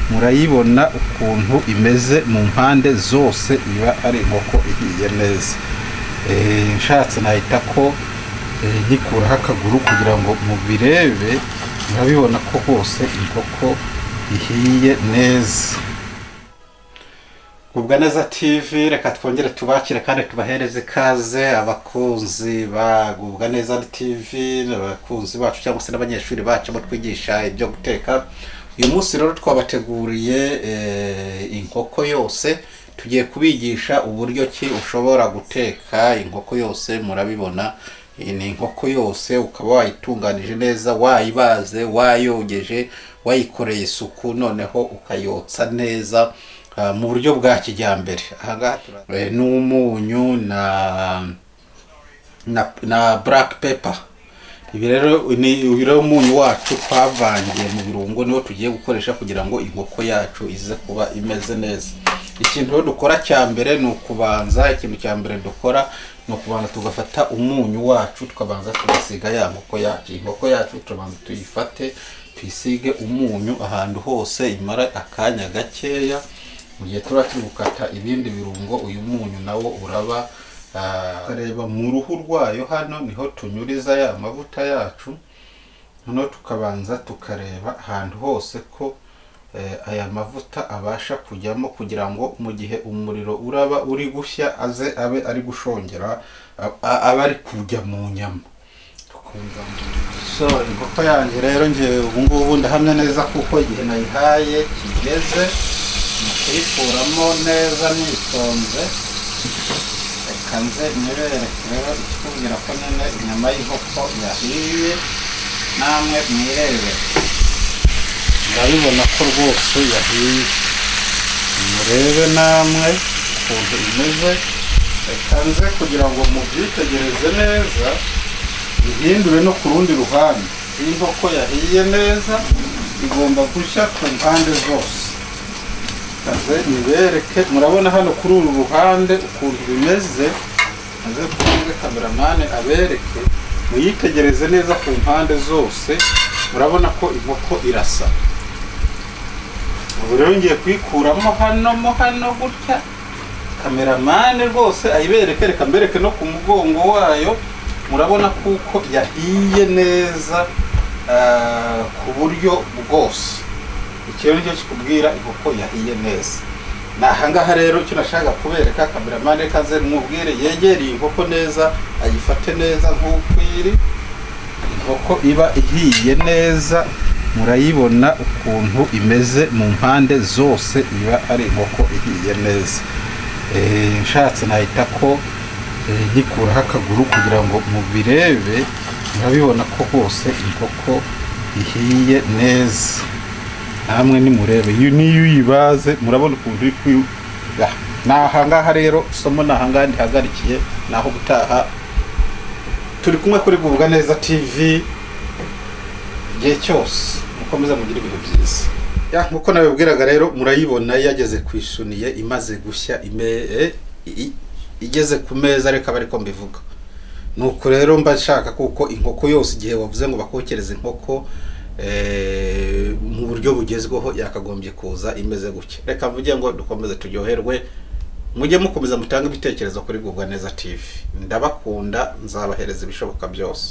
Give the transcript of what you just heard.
murayibona ukuntu imeze mu mpande zose, iba ari inkoko ihiye neza. Nshatse nahita ko nkikuraho akaguru kugira ngo mubirebe, murabibona ko hose inkoko ihiye neza. Gubwa Neza TV, reka twongere tubakire kandi tubahereze ikaze abakunzi ba Gubwa Neza TV, abakunzi bacu cyangwa se n'abanyeshuri bacu bo twigisha ibyo guteka. Uyu munsi rero twabateguriye inkoko yose, tugiye kubigisha uburyo ki ushobora guteka inkoko yose. Murabibona ni inkoko yose ukaba wayitunganije neza, wayibaze, wayogeje, wayikoreye isuku, noneho ukayotsa neza mu buryo bwa kijyambere. Aha n'umunyu na black pepper. Ibi rero ni umunyu wacu twavangiye mu birungo, niwo tugiye gukoresha kugira ngo inkoko yacu ize kuba imeze neza. Ikintu dukora cya mbere ni ukubanza, ikintu cya mbere dukora ni ukubanza tugafata umunyu wacu tukabanza tugasiga ya nkoko yacu. Inkoko yacu tubanza tuyifate tuyisige umunyu ahantu hose, imara akanya gakeya. Mu gihe turi gukata ibindi birungo, uyu munyu nawo uraba kareba mu ruhu rwayo. Hano niho tunyuriza ya mavuta yacu, hano tukabanza tukareba ahantu hose ko aya mavuta abasha kujyamo, kugira ngo mu gihe umuriro uraba uri gushya abe ari gushongera, abe ari kujya mu nyama. So inkoko yanjye rero ngewe ubu ngubu ndahamya neza kuko igihe nayihaye kigeze kuyikuramo neza nitonze. Reka nze nibereke rero ikikubwira ko nyine inyama y'inkoko yahiye, namwe mwirebe. Murabibona ko rwose yahiye, murebe namwe ukuntu imeze. Reka nze kugira ngo mubyitegereze neza, bihindure no ku rundi ruhande. Iyi nkoko yahiye neza igomba gushya ku mpande zose. Kaze nibereke, murabona hano kuri uru ruhande ukuntu bimeze. Maze kuvuga cameraman abereke, muyitegereze neza ku mpande zose. Murabona ko inkoko irasa. Ubu rero ngiye kuyikuramo hano gutya. Cameraman rwose ayibereke, reka mbereke no ku mugongo wayo. Murabona kuko yahiye neza ku buryo bwose. Ikintu cyo kikubwira inkoko yahiye neza. Nahangaha rero icyo nashaka kubereka, cameraman kaze mubwire yegereye inkoko neza, ayifate neza nk'uko iri. Inkoko iba ihiye neza, murayibona ukuntu imeze mu mpande zose, iba ari inkoko ihiye neza. Nshatse nahita ko nkikuraho akaguru kugira ngo mubirebe, murabibona ko hose inkoko ihiye neza. Namwe nimurebe, niyo uyibaze murabona ukuntu iri kwiga. Nahangaha rero somo nahangaha ndihagarikiye, naho gutaha turi kumwe kuri Gubwa Neza TV igihe cyose. Mukomeza mugire ibihe byiza. Nkuko nabibwiraga rero, murayibona yageze kwishuniye, imaze gushya, igeze ku meza, reka bariko mbivuga. Nuko rero mba nshaka kuko inkoko yose igihe wavuze ngo bakokereze inkoko mu buryo bugezweho yakagombye kuza imeze gutya. Reka mvuge ngo dukomeze turyoherwe, mujye mukomeza mutanga ibitekerezo kuri Gubwa Neza TV. Ndabakunda, nzabahereza ibishoboka byose.